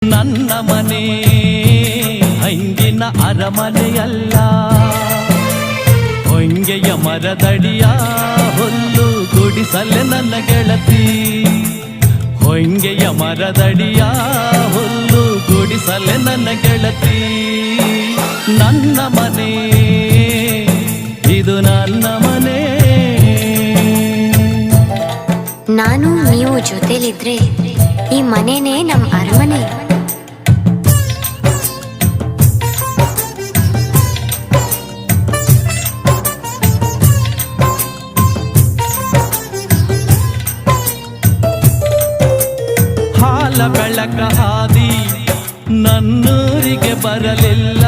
ನನ್ನ ಮನೆ ಹಂಗಿನ ಅರಮನೆಯಲ್ಲ, ಹೊಂಗೆಯ ಮರದಡಿಯ ಹುಲ್ಲು ಗುಡಿಸಲೆ ನನ್ನ ಗೆಳತಿ. ಹೊಂಗೆಯ ಮರದಡಿಯ ಹುಲ್ಲು ಗುಡಿಸಲೆ ನನ್ನ ಗೆಳತಿ. ನನ್ನ ಮನೆ ಇದು ನನ್ನ ಮನೆ. ನಾನು ನೀವು ಜೊತೆಲಿದ್ರೆ ಈ ಮನೆನೇ ನಮ್ಮ ಅರಮನೆ. ಹಾಲ ಬೆಳಕ ಹಾದಿ ನನ್ನೂರಿಗೆ ಬರಲಿಲ್ಲ,